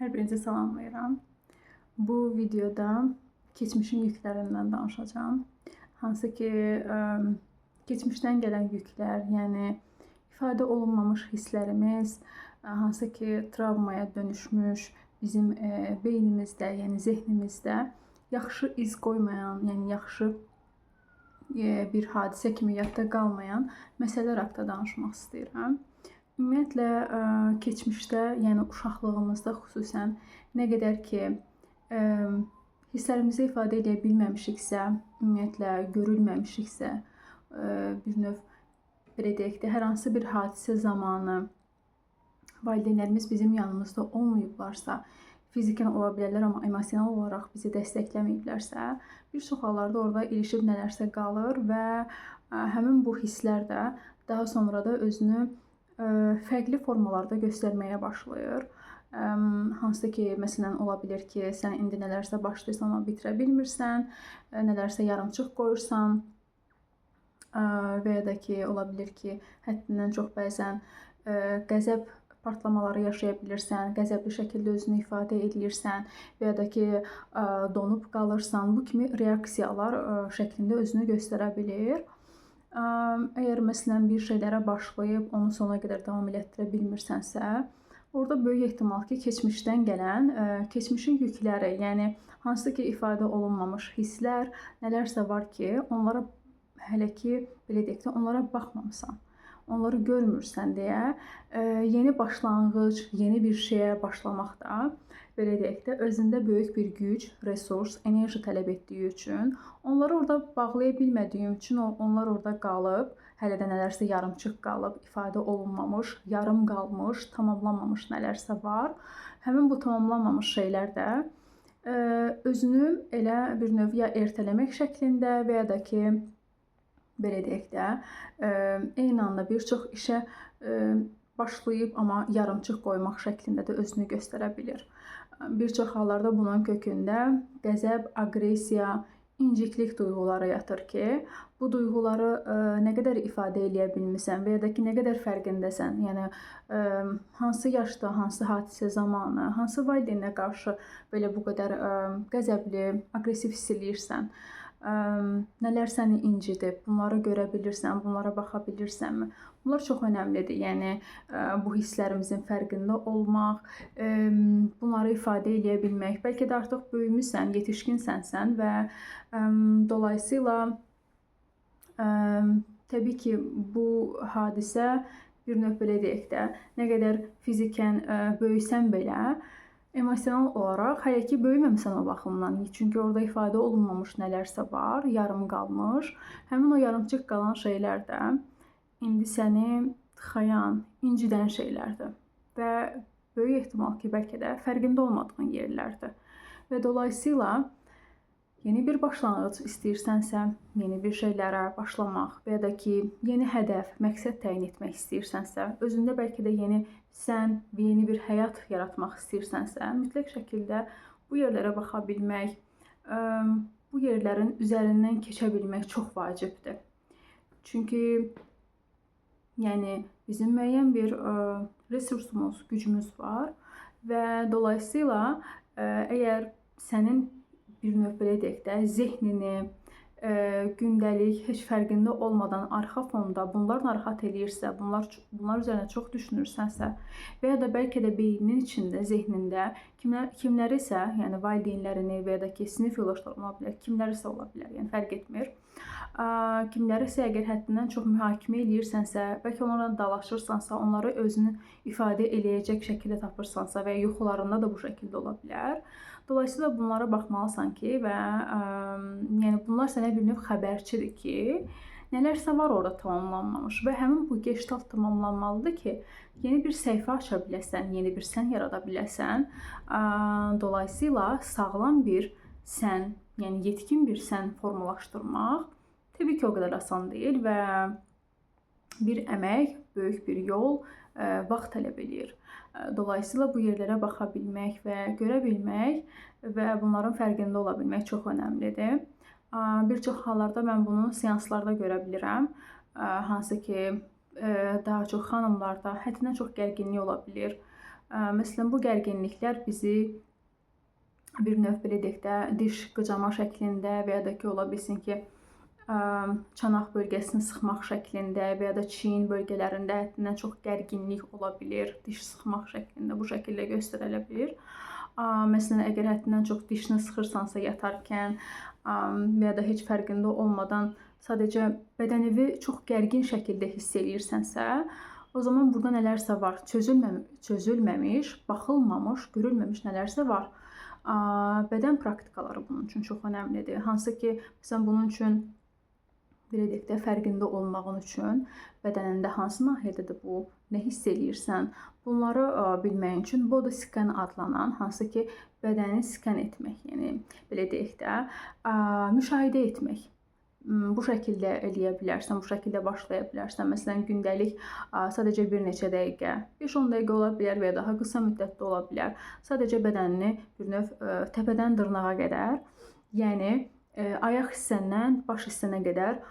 Hər birinizi salamlayıram. Bu videoda keçmişin yüklərindən danışacağam. Hansı ki, keçmişdən gələn yüklər, yəni ifadə olunmamış hisslərimiz, hansı ki, travmaya dönüşmüş bizim beynimizdə, yəni zehnimizdə yaxşı iz qoymayan, yəni yaxşı bir hadisə kimi yadda qalmayan məsələlər haqqında danışmaq istəyirəm. Ümumiyyətlə, keçmişdə, yəni uşaqlığımızda xüsusən nə qədər ki, hisslərimizi ifadə edə bilməmişiksə, ümumiyyətlə görülməmişiksə, bir növ belə deyək də, hər hansı bir hadisə zamanı valideynlərimiz bizim yanımızda olmayıblarsa, fizikən ola bilərlər, amma emosional olaraq bizi dəstəkləməyiblərsə, bir çox hallarda orada ilişib nələrsə qalır və həmin bu hisslər də daha sonra da özünü fərqli formalarda göstərməyə başlayır. Hansı ki, məsələn, ola bilər ki, sən indi nələrsə başlayırsan, amma bitirə bilmirsən, nələrsə yarımçıq qoyursan və ya da ki, ola bilər ki, həddindən çox bəzən qəzəb partlamaları yaşaya bilirsən, qəzəbli şəkildə özünü ifadə edirsən və ya da ki, donub qalırsan. Bu kimi reaksiyalar şəklində özünü göstərə bilir. Əgər məsələn bir şeylərə başlayıb onu sona qədər davam elətdirə bilmirsənsə, orada böyük ehtimal ki, keçmişdən gələn, keçmişin yükləri, yəni hansı ki, ifadə olunmamış hisslər, nələrsə var ki, onlara hələ ki, belə deyək də, onlara baxmamısan, onları görmürsən deyə, yeni başlanğıc, yeni bir şeyə başlamaq da, belə deyək də, özündə böyük bir güc, resurs, enerji tələb etdiyi üçün, onları orada bağlaya bilmədiyim üçün onlar orada qalıb, hələ də nələrsə yarımçıq qalıb, ifadə olunmamış, yarım qalmış, tamamlanmamış nələrsə var. Həmin bu tamamlanmamış şeylər də özünü elə bir növ ya ertələmək şəklində və ya da ki, belə deyək də, eyni anda bir çox işə başlayıb, amma yarımçıq qoymaq şəklində də özünü göstərə bilir. Bir çox hallarda bunun kökündə qəzəb, aqressiya, inciklik duyğuları yatır ki, bu duyğuları nə qədər ifadə edə bilmirsən və ya da ki, nə qədər fərqindəsən, yəni hansı yaşda, hansı hadisə zamanı, hansı valideyninə qarşı belə bu qədər qəzəbli, aqressiv hiss eləyirsən, nələr səni incidib, bunları görə bilirsən, bunlara baxa bilirsənmi? Bunlar çox önəmlidir. Yəni bu hisslərimizin fərqində olmaq, bunları ifadə edə bilmək, bəlkə də artıq böyümüsən, yetişkinsənsən və dolayısıyla təbii ki, bu hadisə bir növ belə deyək də, nə qədər fizikən böyüsən belə, emosional olaraq hələ ki, böyüməmisən o baxımdan. Çünki orada ifadə olunmamış nələrsə var, yarım qalmış. Həmin o yarımçıq qalan şeylər də indi səni tıxayan, incidən şeylərdir və böyük ehtimal ki, bəlkə də fərqində olmadığın yerlərdir. Və dolayısıyla yeni bir başlanğıc istəyirsənsə, yeni bir şeylərə başlamaq və ya da ki, yeni hədəf, məqsəd təyin etmək istəyirsənsə, özündə bəlkə də yeni sən və yeni bir həyat yaratmaq istəyirsənsə, mütləq şəkildə bu yerlərə baxa bilmək, bu yerlərin üzərindən keçə bilmək çox vacibdir. Çünki yəni bizim müəyyən bir resursumuz, gücümüz var və dolayısıyla əgər sənin bir növ belə deyək də, zehnini gündəlik heç fərqində olmadan arxa fonda bunlar narahat eləyirsə, bunlar üzərində çox düşünürsənsə və ya da bəlkə də beyninin içində, zehnində kimlərisə, yəni valideynlərini və ya da ki, sinif yoldaşları ola bilər, kimlərisə ola bilər, yəni fərq etmir. Kimlərisə əgər həddindən çox mühakimə eləyirsənsə, bəlkə onlarla dalaşırsansa, onları özünü ifadə eləyəcək şəkildə tapırsansa və yuxularında da bu şəkildə ola bilər. Dolayısıyla bunlara baxmalısan ki və yəni bunlar sənə bir növ xəbərçidir ki, nələrsə var orada tamamlanmamış və həmin bu gestalt tamamlanmalıdır ki, yeni bir səhifə aça biləsən, yeni bir sən yarada biləsən. Dolayısıyla sağlam bir sən, yəni yetkin bir sən formalaşdırmaq təbii ki, o qədər asan deyil və bir əmək, böyük bir yol, vaxt tələb edir. Dolayısıyla bu yerlərə baxa bilmək və görə bilmək və bunların fərqində ola bilmək çox önəmlidir. Bir çox hallarda mən bunu seanslarda görə bilirəm. Hansı ki, daha çox xanımlarda həddindən çox gərginlik ola bilir. Məsələn, bu gərginliklər bizi bir növ belə deyək də, diş qıcama şəklində və ya da ki, ola bilsin ki, çanaq bölgəsini sıxmaq şəklində və ya da çiyin bölgələrində həddindən çox gərginlik ola bilir, diş sıxmaq şəklində bu şəkildə göstərilə bilir. Məsələn, əgər həddindən çox dişini sıxırsansa yatarkən və ya da heç fərqində olmadan sadəcə bədənini çox gərgin şəkildə hiss eləyirsənsə, o zaman burada nələrsə var, çözülməmiş, baxılmamış, görülməmiş nələrsə var. Bədən praktikaları bunun üçün çox önəmlidir. Hansı ki, məsələn, bunun üçün belə deyək də, fərqində olmağın üçün bədənində hansı nahiyədədir bu, nə hiss eləyirsən, bunları bilmək üçün body scan adlanan, hansı ki, bədəni skan etmək, yəni belə deyək də, müşahidə etmək. Bu şəkildə eləyə bilərsən, bu şəkildə başlaya bilərsən. Məsələn, gündəlik sadəcə bir neçə dəqiqə, 5-10 dəqiqə ola bilər və ya daha qısa müddətdə ola bilər. Sadəcə bədənini bir növ təpədən dırnağa qədər, yəni ayaq hissəndən baş hissənə qədər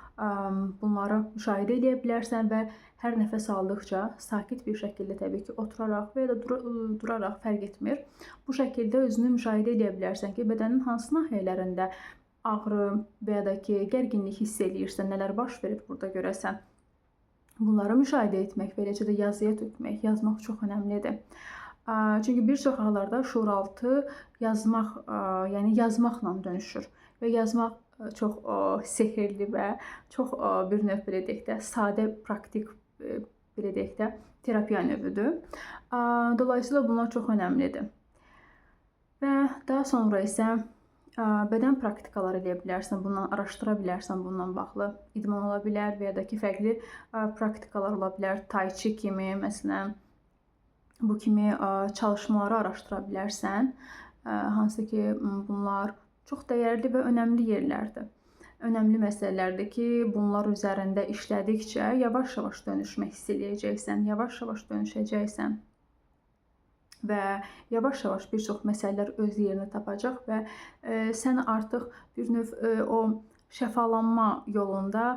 bunları müşahidə edə bilərsən və hər nəfəs aldıqca sakit bir şəkildə təbii ki, oturaraq və ya da duraraq fərq etmir. Bu şəkildə özünü müşahidə edə bilərsən ki, bədənin hansı nahiyələrində ağrı və ya da ki, gərginlik hiss eləyirsən, nələr baş verir burada görəsən. Bunları müşahidə etmək və eləcə də yazıya tökmək, yazmaq çox önəmlidir. Çünki bir çox hallarda şuuraltı yazmaq, yəni yazmaqla dönüşür və yazmaq çox sehirli və çox bir növ belə deyək də, sadə, praktik belə deyək də, terapiya növüdür. Dolayısıyla bunlar çox önəmlidir. Və daha sonra isə bədən praktikaları eləyə bilərsən, bundan araşdıra bilərsən, bundan bağlı idman ola bilər və ya da ki, fərqli praktikalar ola bilər. Tai chi kimi, məsələn, bu kimi çalışmaları araşdıra bilərsən, hansı ki, bunlar çox dəyərli və önəmli yerlərdir. Önəmli məsələlərdir ki, bunlar üzərində işlədikcə yavaş-yavaş dönüşmək hiss eləyəcəksən, yavaş-yavaş dönüşəcəksən. Və yavaş-yavaş bir çox məsələlər öz yerini tapacaq və sən artıq bir növ o şəfalanma yolunda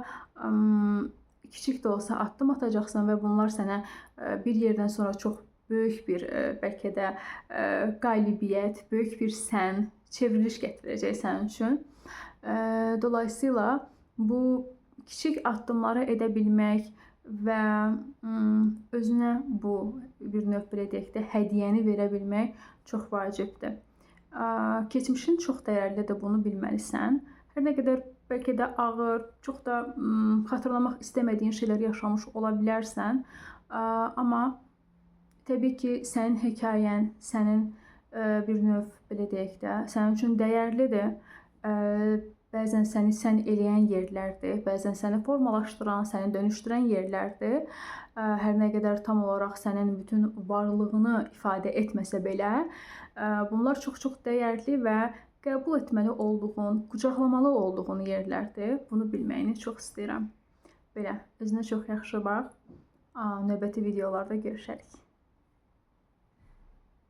kiçik də olsa addım atacaqsan və bunlar sənə bir yerdən sonra çox böyük bir, bəlkə də qalibiyyət, böyük bir çevriliş gətirəcək sənin üçün. Dolayısıyla bu kiçik addımları edə bilmək və özünə bu bir növ belə deyək də, hədiyyəni verə bilmək çox vacibdir. Keçmişin çox dəyərlidir, bunu bilməlisən. Hər nə qədər bəlkə də ağır, çox da xatırlamaq istəmədiyin şeylər yaşamış ola bilərsən. Amma təbii ki, sənin hekayən, sənin bir növ belə deyək də, sənin üçün dəyərlidir. Bəzən səni sən eləyən yerlərdir, bəzən səni formalaşdıran, səni dönüşdürən yerlərdir. Hər nə qədər tam olaraq sənin bütün varlığını ifadə etməsə belə, bunlar çox-çox dəyərli və qəbul etməli olduğun, qucaqlamalı olduğun yerlərdir. Bunu bilməyini çox istəyirəm. Belə, özünə çox yaxşı bax. Növbəti videolarda görüşərik.